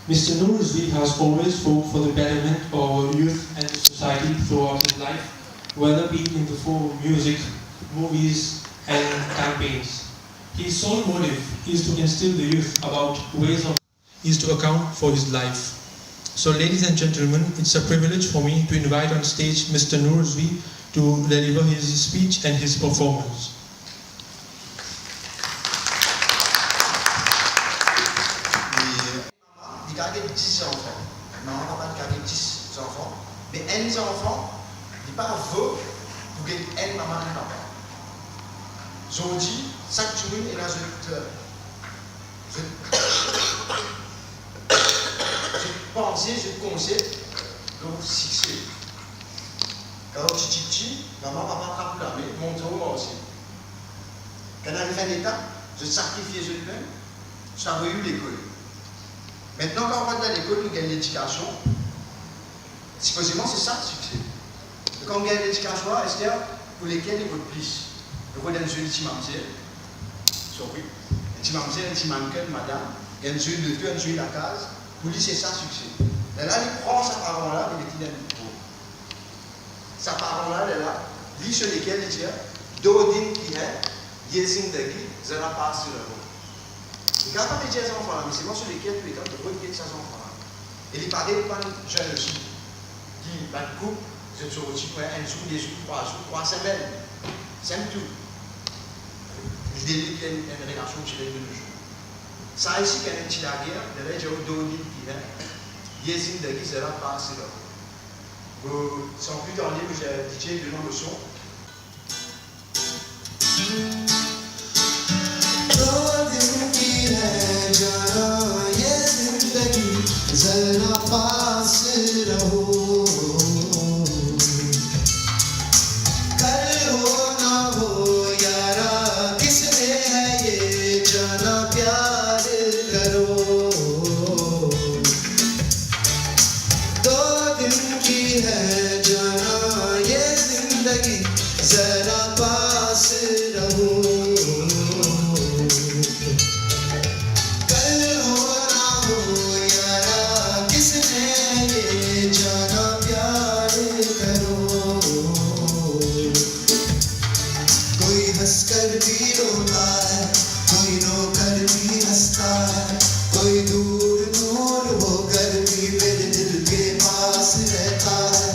Mr. Noor Rizvi has always fought for the betterment of our youth and the society throughout his life, whether be in the form of music, movies, and campaigns. His sole motive is to instill the youth about ways of is to account for his life. So, ladies and gentlemen, it's a privilege for me to invite on stage Mr. Noor Rizvi to deliver his speech and his performance. Il a 10 enfants. Maman, papa, il a 10 enfants. Mais un enfant, il n'est pas veut pour qu'il ait une maman et papa. Je dis, chaque jour, il a je pense, je conseille le succès. Quand tu es petit, maman, papa, a proclamé, mon tour, moi aussi. Quand on arrive à l'état, je sacrifie je-même, je t'envoie l'école. Maintenant, quand on va dans l'école, on gagne l'éducation. Supposément, c'est ça le succès. Et quand on gagne l'éducation, c'est pour lesquels il vaut plus. Il faut dans une petite mamzelle, sorry, une petite mamzelle, un petit manqueur, madame, il y a une jeu de deux, une jeu de la case. Pour lui, c'est ça le succès. Et là, il prend sa parole-là, il est dans le micro. Sa parole-là, elle est là, lit sur lesquels il dit Dodin qui est, Yezindagi, Zera passe sur le monde. Il n'y a pas de gens enfants, mais c'est moi sur lesquels tu es dans de bonnes questions enfants. Et il parlait de jeunes aussi, qui, dans le couple, je suis aussi pour un jour, des jours, 3 semaines. C'est tout. Il délivre une relation qui est de nos jours. Ça ici, quand il y a une guerre, il y a un Dodin qui est, Yezindagi, Zera passe sur le monde. Sans plus dans le livre, j'ai dit de nom de son. जरा पास रहो कल हो ना हो यारा किसने है ये जाना प्यार करो दो दिन की है जाना ये जिंदगी जरा पास रहो हंसकर भी रोता है कोई रोकर भी हंसता है कोई दूर दूर होकर भी मेरे दिल के पास रहता है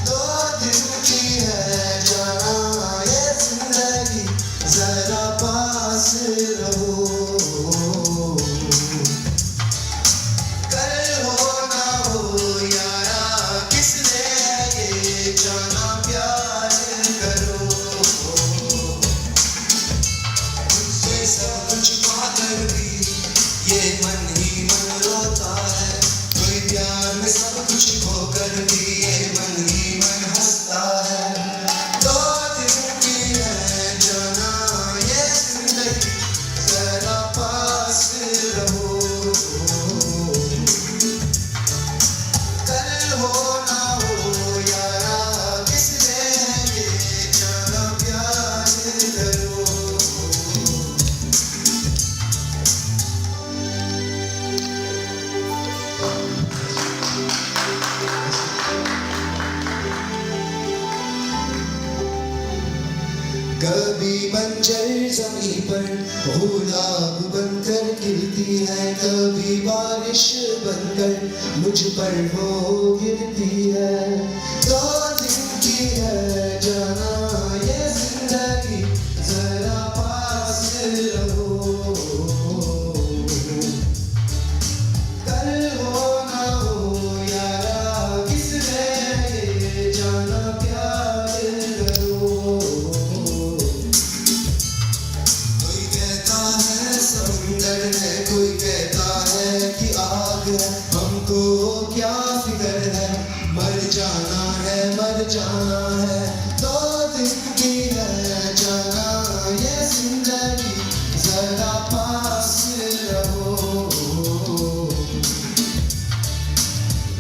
दो दिन की है जाना ये जिंदगी जरा पास रहो कल हो ना हो यारा किसने ये जाना प्यार करो सब कुछ पाकर भी ये मन ही मन रोता है कोई प्यार में सब कुछ खोकर भी ये मन ही मन हंसता है दो दिन की है जाना ये जिंदगी जरा पास रहो कल हो ना हो यारा किसने ये जाना प्यार करो कभी मंजर जमी पर गुलाब बनकर खिलती है कभी बारिश बनकर मुझ पर वो गिरती है दो दिन की है जाना ये जिंदगी जरा पास रहो कल हो ना हो यारा किसने ये जाना प्यार करो समुंदर है कोई कहता है कि आग है हमको क्या फिक्र है मर जाना है दो दिन की है जाना ये जिंदगी जरा पास रहो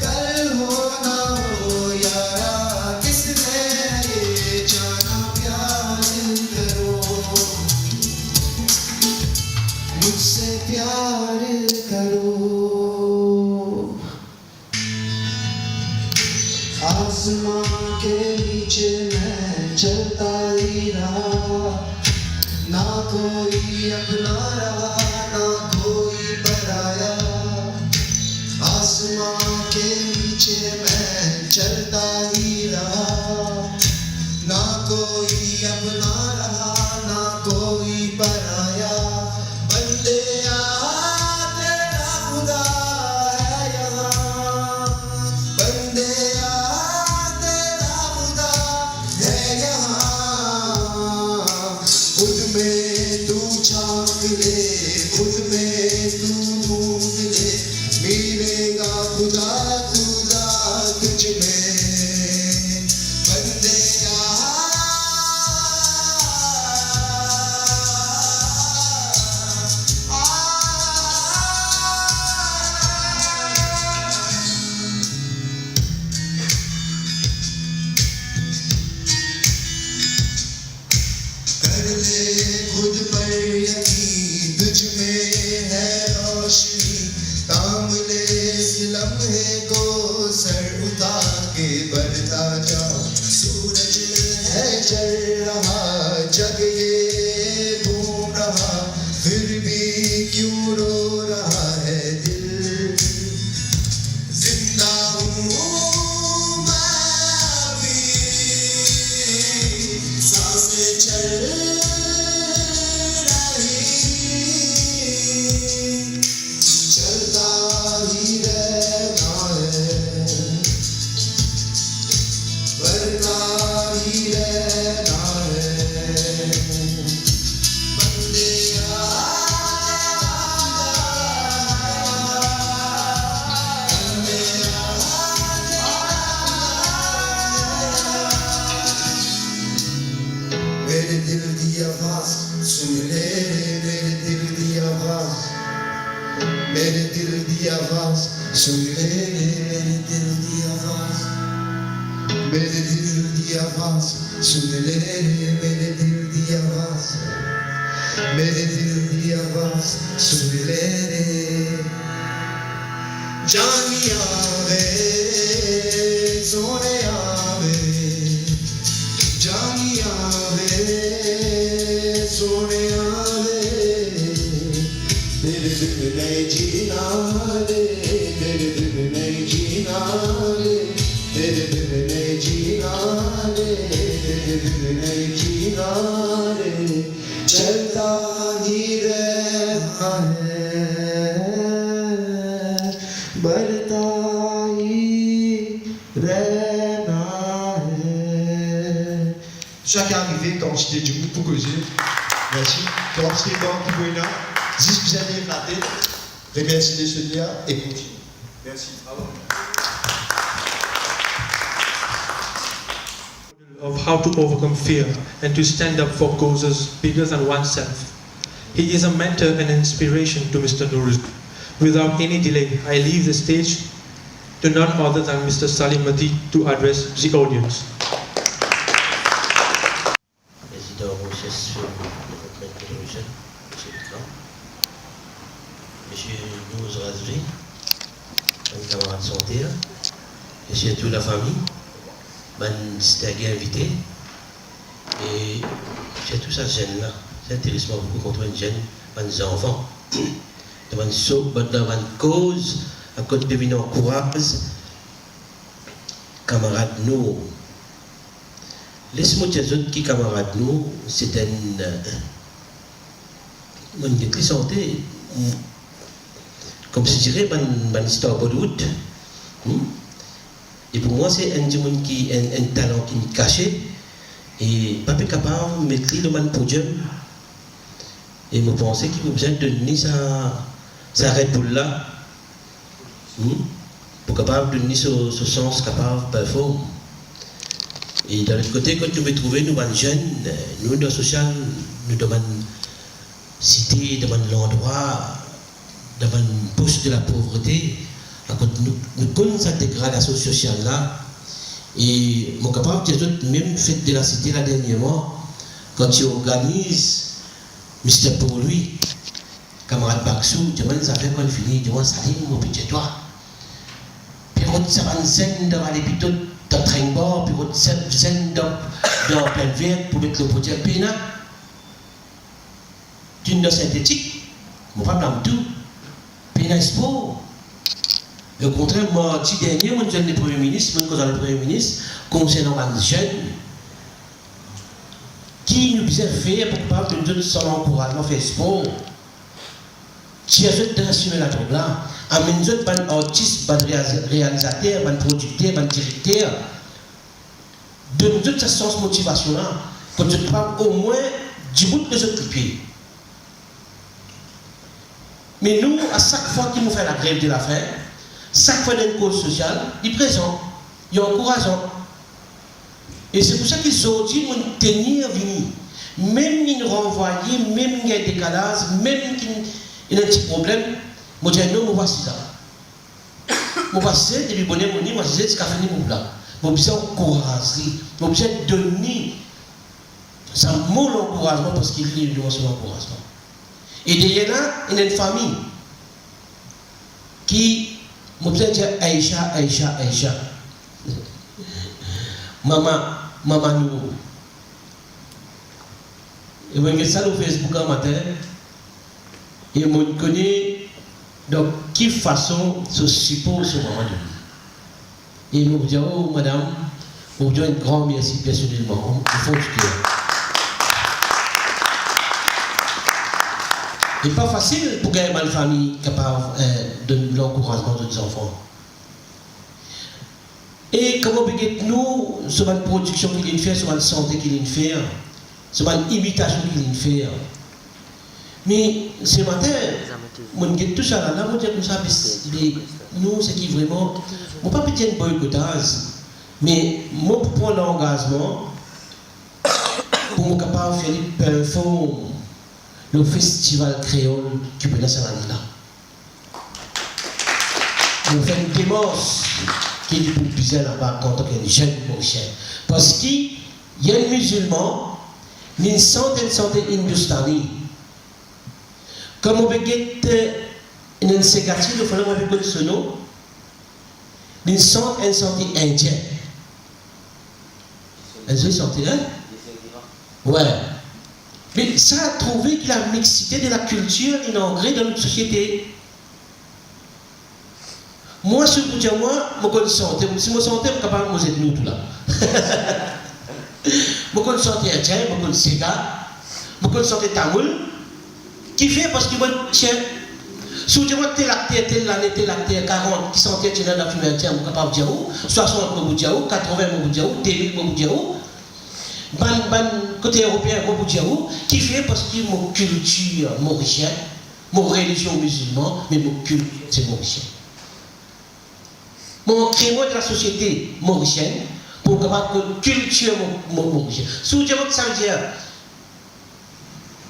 कल हो ना हो यारा किसने ये जाना प्यार करो मुझसे प्यार करो आसमां के नीचे मैं चलता ही रहा, ना कोई अपना रहा ना कोई पराया। आसमां के नीचे मैं चलता ही रहा, ना कोई अपना रहा ना कोई पराया। बंदेया तेरा खुदा है यहाँ, बंदेया तेरा खुदा है यहाँ। खुद में तू झांक ले, खुद में तू ढूंढ ले, मिलेगा खुदा खुदा तुझ में। बंदेया कर ले खुद पर यकीन, तुझ में है रोशनी। थाम ले इस लम्हे को, सर उतार के बढ़ता जा। सूरज है जल रहा, जग ये घूम रहा, फिर भी क्यों रो रहा है दिल। जिंदा हूँ मैं अभी, सांसें चल रही, चलता ही रहना है, बढ़ता ही रहना है। बंदेया मेरे दिल की आवाज सुन ले, मेरे दिल की आवाज, मेरे दिल की आवाज सुन ले, मेरे दिल की आवाज, मेरे दिल की आवाज सुन ले, मेरे दिल की आवाज, मेरे दिल की आवाज सुन ले रे। जानिया वे सोने आवे, जानिया वे सोने आवे। तेरे बिन नहीं जीना रे, तेरे बिन नहीं जीना रे, तेरे बिन नहीं जीना रे, तेरे बिन नहीं जीना रे। चलता ही रहना है, बढ़ता ही रहना है। Chaque arrivé, quand j'étais du groupe pour causer, merci. Quand j'étais dans le Pouena, si vous avez éclaté, remerciez les soldats et continuez. Merci. Bravo. Of how to overcome fear and to stand up for causes bigger than oneself. He is a mentor and inspiration to Mr. Nurul. Without any delay, I leave the stage to none other than Mr. Salim Mati to address the audience. Président Rochesse de votre télévision, Monsieur le Président, Monsieur Nouz Razvi, un camarade santé, Monsieur toute la famille, man distingué invité, et j'ai tout ça jeune là, c'est intéressant beaucoup contre une jeune, des enfants, de man saut, de man cause, à côté de venir en courage, camarade nous. Laisse-moi dire autres qui camarades nous, c'est une santé, comme je dirais, une histoire Bollywood. Et pour moi, c'est un talent qui est caché et pas capable de mettre le man podium. Et je pense qu'il a besoin de donner sa Red Bull là, pour capable de donner ce sens capable de performer. Et d'un autre côté, quand nous nous trouvons, nous sommes jeunes, nous, dans le social, nous demandons cité, nous demandons l'endroit, nous demandons poste de la pauvreté. Quand nous connaissons cette dégradation sociale-là, et mon capable, même fait de la cité là dernièrement, quand tu organises Mystère pour lui, camarade Baksou, tu demandes ça fait qu'on finit, tu demandes Salim, mon petit toi. Puis quand ça va nous scène devant les pilotes, dans train bord, puis on scène dans plein vert pour mettre le produit pénal. D'une synthétique, mon pas blâme tout. Pénal c'est beau. Au contraire, moi, petit dernier, moi, je suis le Premier ministre, moi, je suis le Premier ministre, concernant les jeunes, qui nous disait faire pour pas que nous donnions son encouragement, faire sport. Qui a fait d'assumer la troupe là, amène d'autres ban artistes, ban réalisateurs, ban producteurs, ban directeurs, de nous donner cette sens motivation là, quand tu parles au moins du bout de autres pieds. Mais nous, à chaque fois qu'ils nous fait la grève de la faim, chaque fois qu'il y a une cause sociale, ils présentent, ils encourageant. Et c'est pour ça qu'ils ont dit nous tenir venir. Même ils nous renvoyer, même il y a des décalage, même qu'il y a un petit problème, moi je dis non, moi voici ça. Moi voici ça, de lui bonner mon nid, moi je dis c'est qu'à finir mon plat. Moi je encourager, moi je donner ça mon encouragement parce qu'il y a son encouragement. Et derrière là, il y a une famille qui m'a dit Aïcha. Maman nous. Et moi je ça sur Facebook un matin. Et moi je connais donc quelle façon se suppose sur maman nous. Et moi je dis oh madame, je vous dis un grand merci personnellement. Il faut du cœur. Et pas facile pour gagner une famille capable de l'encouragement de nos enfants. Et comment nous, sur une production qu'il vient faire, sur une santé qu'il vient faire, sur une imitation qu'il vient faire. Mais ce matin, on est tout ça là, on dit comme ça, nous, c'est qui vraiment, on ne peut pas dire un boycottage, mais moi, pour prendre l'engagement, pour me capable de faire le festival créole qui peut laisser l'année là. On fait une démence qui est du plus bizarre là-bas quand on est jeune mauricien. Parce qu'il y a un musulman, une centaine hindustani. Comme on peut dire une ségative, il faut qu'on peut ce nom, une centaine indien. Elles sont hein? Ouais. Mais ça a trouvé que la mixité de la culture est ancrée dans notre société. Moi, si vous dites moi, je connais santé. Si je santé, je suis capable de vous aider nous tout là. Je connais santé indien, je connais Sega, je connais santé tamoul. Qui fait parce que moi, tiens, si vous dites moi, tel acteur, 40, qui santé, tu es dans la fumée indien, je suis capable de dire où, 60, je vous dis où, 80, je vous dis où, 2000, je vous dis où. Côté européen, qui fait parce que mon culture mauricienne, mon religion musulmane, mais mon culture c'est mauricien. Mon créneau de la société mauricienne, pour avoir une culture mauricienne. Si vous dites que ça veut dire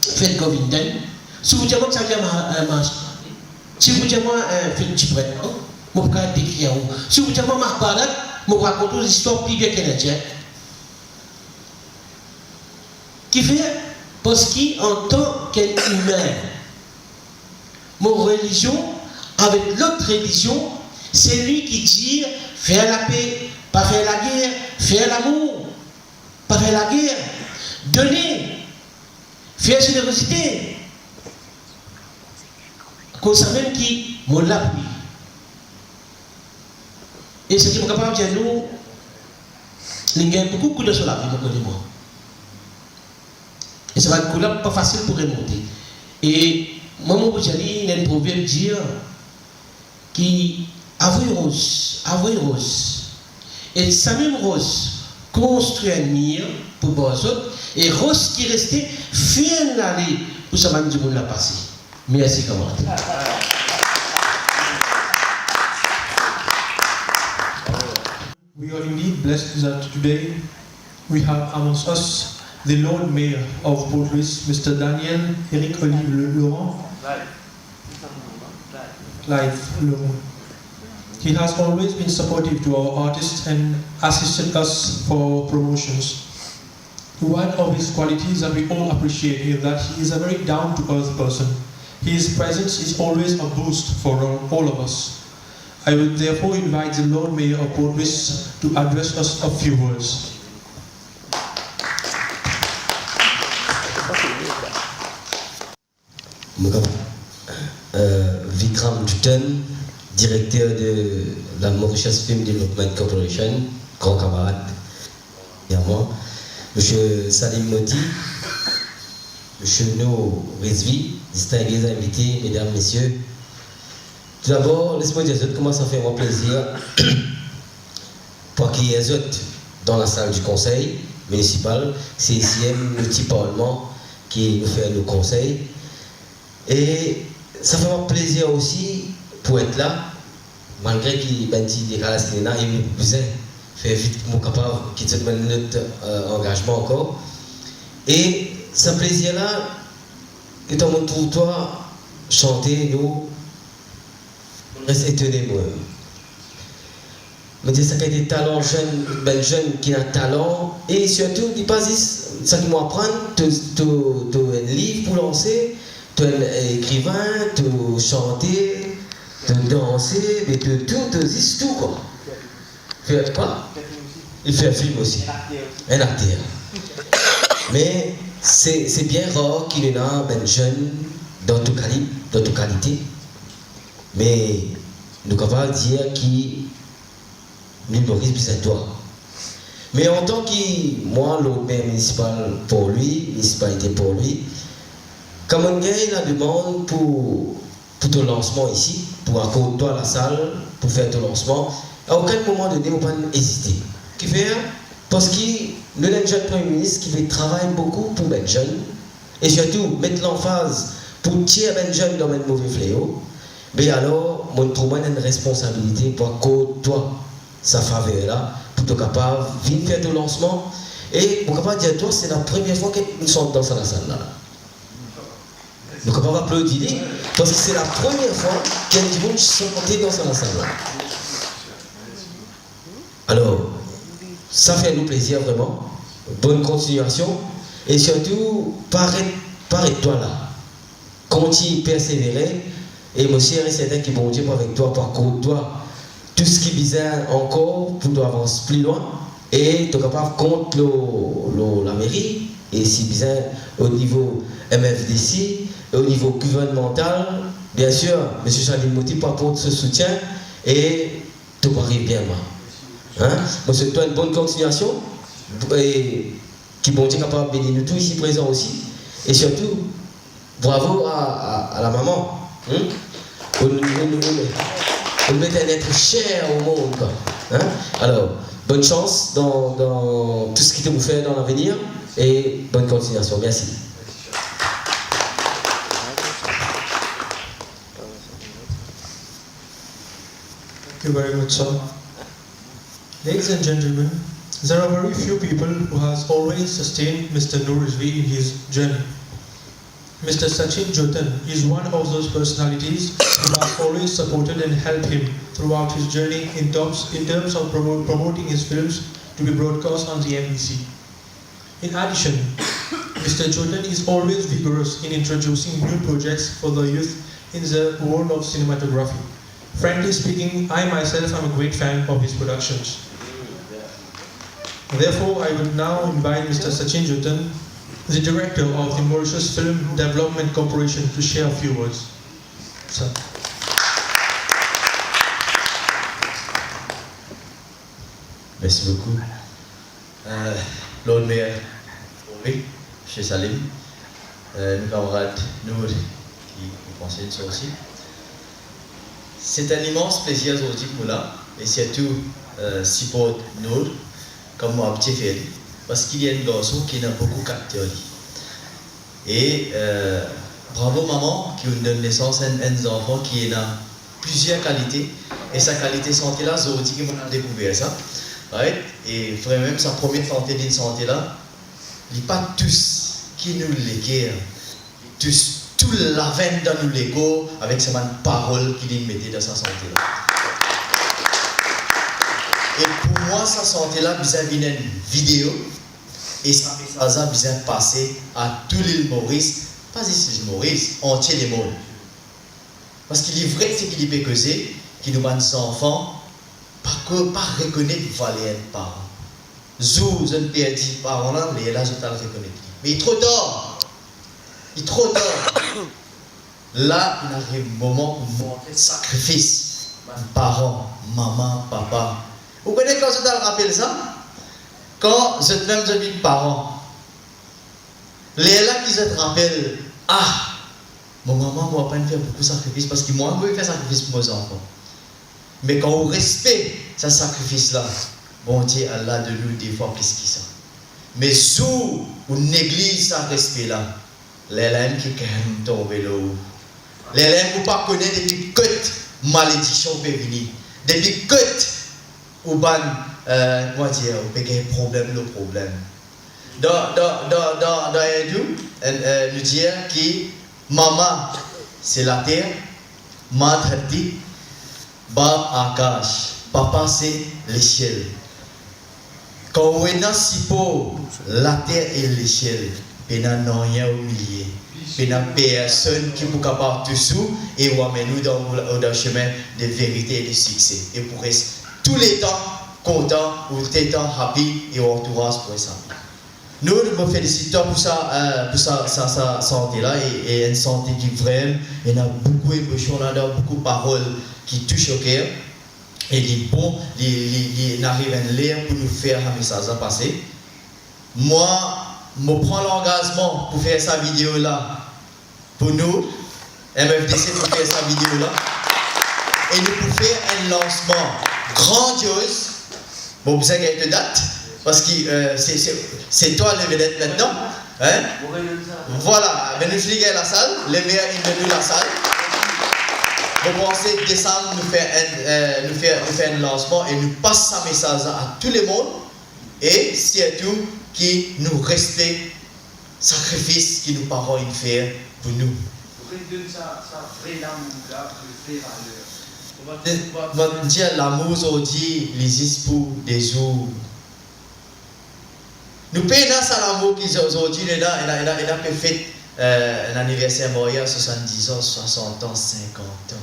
faites Govindan, si vous dites que ça veut dire si vous dites que faites Tibret, je peux décrire. Si vous dites que Marbarat, je raconte des histoires plus bien canadiennes. Qui fait parce qu'en tant qu'humain, mon religion, avec l'autre religion, c'est lui qui dit faire la paix, pas faire la guerre, faire l'amour, pas faire la guerre, donner, faire générosité. Comme ça même qui me l'appuie. Et ce qui est capable de dire nous, il y a beaucoup de choses à vivre, moi. Et ça va être pas facile pour remonter. Et Maman Boujali, il y a un proverbe dire qui avouer rose. Et sa même rose construit un nid pour les autres, et rose qui restait fait l'aller pour ça va nous la passer. Merci camarade. We are indeed blessed that today we have amongst us the Lord Mayor of Port Louis, Mr. Daniel Eric Olive Laurent. Live Laurent. He has always been supportive to our artists and assisted us for promotions. One of his qualities that we all appreciate is that he is a very down-to-earth person. His presence is always a boost for all of us. I would therefore invite the Lord Mayor of Port Louis to address us a few words. Vikram Dutton, directeur de la Mauritius Film Development Corporation, grand camarade, et à moi, Monsieur Salim Moti, Monsieur No Rizvi, distingués invités, mesdames, messieurs. Tout d'abord, laisse-moi dire comment ça fait mon plaisir pour qu'il y ait des autres dans la salle du conseil municipal, c'est ici le petit parlement qui nous fait nos conseils. Et ça fait mon plaisir aussi pour être là, malgré qu'il y ait un petit décalage, il me besoin faire vite mon capable qui te donne notre engagement encore. Et ce plaisir-là, que dans mon trottoir, chanter, nous, reste étonné moi. Mais ça qui a des talents jeunes, ben jeunes qui ont un talent, et surtout, il pas ça qui m'apprend, tu un livre pour lancer, tu un écrivain, tu chanter, tu danser, mais tu tout quoi. Fait quoi? Il fait un film aussi. Un acteur. Mais c'est bien rare qu'il y ait un ben jeune d'autres qualités. Mais nous pouvons dire qu'il nous Maurice besoin de toi. Mais en tant que moi, le maire municipal pour lui, municipalité pour lui, comme on gagne la demande pour ton lancement ici, pour accorder toi la salle, pour faire ton lancement, à aucun moment donné, on ne va pas hésiter. Qui fait? Parce que nous avons un jeune Premier ministre qui travaille beaucoup pour les jeunes, et surtout mettre l'emphase pour tirer les jeunes dans le mauvais fléau. Mais alors, mon trouve une responsabilité pour accorder toi sa faveur là, pour être capable de venir faire ton lancement. Et pour capable dire toi, c'est la première fois que nous sommes dans la salle là. Nous sommes capables d'applaudir parce que c'est la première fois qu'il y a du monde qui sont montés dans la salle là. Alors, ça fait nous plaisir vraiment. Bonne continuation. Et surtout, paraît-toi là. Continue persévérer. Et moi aussi, c'est certain qui bon Dieu avec toi, par contre, toi, tout ce qui est bizarre encore, pour toi avancer plus loin. Et tu es capable contre la mairie. Et si bizarre au niveau MFDC, au niveau gouvernemental, bien sûr, M. Salim Moti apporte ce soutien. Et tout arrive bien, moi. Hein? Moi, c'est toi une bonne continuation. Et qui bon Dieu capable de bénir nous tous ici présents aussi. Et surtout, bravo à la maman. On met un être cher au monde. Hein? Alors, bonne chance dans tout ce qui te vous fait dans l'avenir et bonne continuation. Merci. Thank you very much, sir. Ladies and gentlemen, there are very few people who has always sustained Mr. Noor Rizvi in his journey. Mr. Sachin Jotan is one of those personalities who has always supported and helped him throughout his journey in terms of promoting his films to be broadcast on the MBC. In addition, Mr. Jotan is always vigorous in introducing new projects for the youth in the world of cinematography. Frankly speaking, I myself am a great fan of his productions. Therefore, I would now invite Mr. Sachin Jotan, the director of the Mauritius Film Development Corporation, to share a few words. Sir. Merci beaucoup. Lord Mayor, oui, chez Salim, nos camarades, nous qui pensent ça aussi. C'est un immense plaisir aujourd'hui pour nous là, et surtout support nous, comme moi, petit frère. Parce qu'il y a un garçon qui a beaucoup capté. Et bravo maman qui nous donne naissance à un enfant qui a plusieurs qualités. Et sa qualité santé là, c'est aujourd'hui qu'on a découvert ça. Right? Et vraiment, même sa première santé d'une santé là, il n'y a pas tous qui nous l'équerrent. Tous, tout la veine dans nous l'écho avec ces paroles qu'il mettait dans sa santé là. Et pour moi, sa santé là, besoin d'une vidéo. Et ça a besoin de passer à tout l'île Maurice, pas ici l'île Maurice, entier les mondes. Parce qu'il est vrai ce qu'il peut causer, qui nous mandent enfants, pas reconnaître les parents. Zou, je ne peux dire parents là, mais là, je t'en reconnais. Mais il est trop tard. Il est trop tard. Là, il arrive un moment pour montrer le sacrifice. Parents, maman, papa. Vous connaissez quand je te rappelle ça? Quand je te même de parents, les là qui se rappellent, ah, mon maman m'a pas fait beaucoup de sacrifices parce que moi, je vais faire sacrifice pour mes enfants. Mais quand on respecte ce sacrifice-là, bon Dieu, Allah de nous des fois plus que ça. Mais sous on néglige ce respect-là, les lames qui quand tombent là-haut, les lames ne pas connaître depuis que malédiction peut venir, depuis que ou ban, moi dire, on peut gagner problème, le problème. Dans nous dire que maman c'est la terre, maman Bab Akash, papa c'est l'échelle. Quand on est dans Sipo, la terre et l'échelle, il n'y a rien au milieu. Il n'y a personne qui peut capable tout sous et on amène nous dans le chemin de vérité et de succès. Et pour rester tous les temps content ou tout les temps happy et entourage pour ça. Nous nous félicitons pour sa santé-là et une santé qui vraiment, il y a beaucoup d'émotions là-dedans, beaucoup de paroles qui touchent au cœur et qui bon, il arrive à l'air pour nous faire un message à passer. Moi, je prends l'engagement pour faire cette vidéo-là pour nous, MFDC pour faire cette vidéo-là et nous pour faire un lancement grandiose. Bon, vous savez quelle date? Parce que c'est toi le vedette maintenant. Hein? Voilà, nous fliquer la salle, les meilleurs ils la salle. Vous pensez décembre nous faire un lancement et nous passer un message à tout le monde et surtout qui nous respecte sacrifice que nos parents ils font pour nous. On va dire l'amour aujourd'hui, les espoirs des jours. Nous payons ça l'amour qui aujourd'hui, il a fait un anniversaire moyen 70 ans, 60 ans, 50 ans.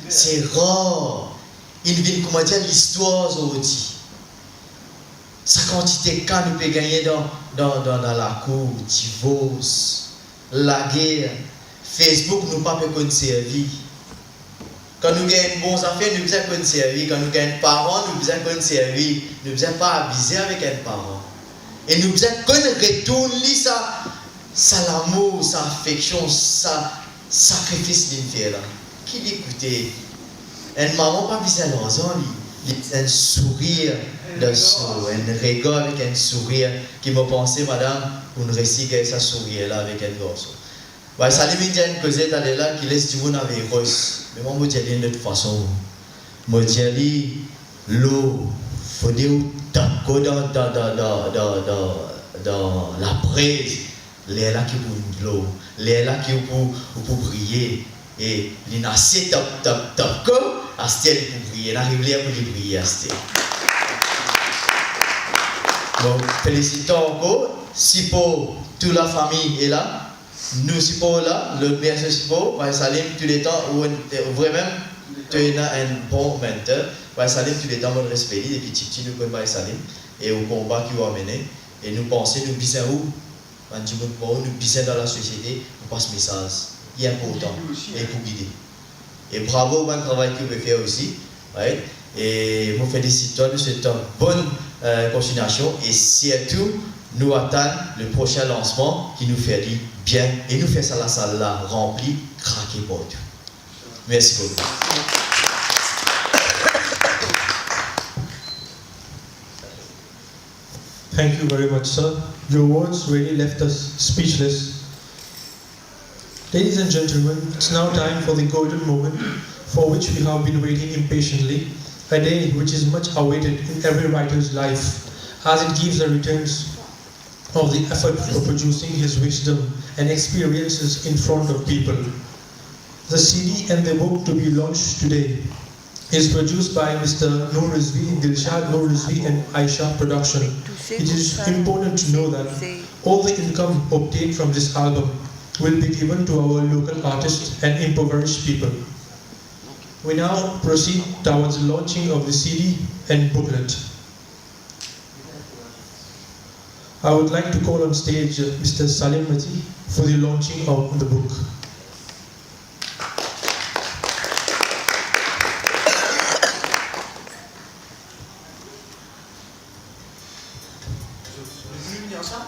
C'est rare. Il vient comment dire l'histoire aujourd'hui. Sa quantité quand nous pouvons gagner dans la cour, divorce, la guerre, Facebook nous pas peut servir. Quand nous gagnons bons affaires, nous besoin de servir. Quand nous gagnons parents, nous besoin de servir. Nous besoin pas abuser avec un parent. Et nous besoin de retourner ça l'amour, ça affection, ça sacrifice d'une fille là. Qui l'écoutait? Une maman pas besoin d'argent, un sourire, un regard avec un sourire qui m'a pensé, madame, pour nous réciter ça sourire là avec un garçon. Ouais, ça lui dit une cosette là qui laisse du monde avec rose. Mais moi, je dis de toute façon, je dis l'eau, il faut dire dans la braise, les là qui pour l'eau, les là qui pour briller. Et il a assez top comme Astel pour briller, il arrive là pour briller Astel. Donc, félicitons encore, si pour toute la famille est là. Nous, si pour là, le bien si pour, Salim, tous les temps, où vraiment, tu es un bon mentor, Salim, tous les temps, on respecte, et puis Titi, nous connaissons Salim, et au combat qui va mener, et nous pensons, nous bisons où, nous bisons dans la société, pour passer message, il est important, et pour guider. Et bravo au bon travail que vous pouvez faire aussi, right? Et je félicite de cette bonne continuation, et surtout, nous attendons le prochain lancement qui nous fait bien et nous fait ça la salle là remplie, craquée pour tout. Merci beaucoup. Thank you very much, sir. Your words really left us speechless. Ladies and gentlemen, it's now time for the golden moment for which we have been waiting impatiently, a day which is much awaited in every writer's life, as it gives the returns of the effort for producing his wisdom and experiences in front of people. The CD and the book to be launched today is produced by Mr. Noor Rizvi, Dilshad Noor Rizvi and Aisha Production. It is important to know that all the income obtained from this album will be given to our local artists and impoverished people. We now proceed towards the launching of the CD and booklet. I would like to call on stage Mr. Salim Mati for the launching of the book. Je vous dis ensemble.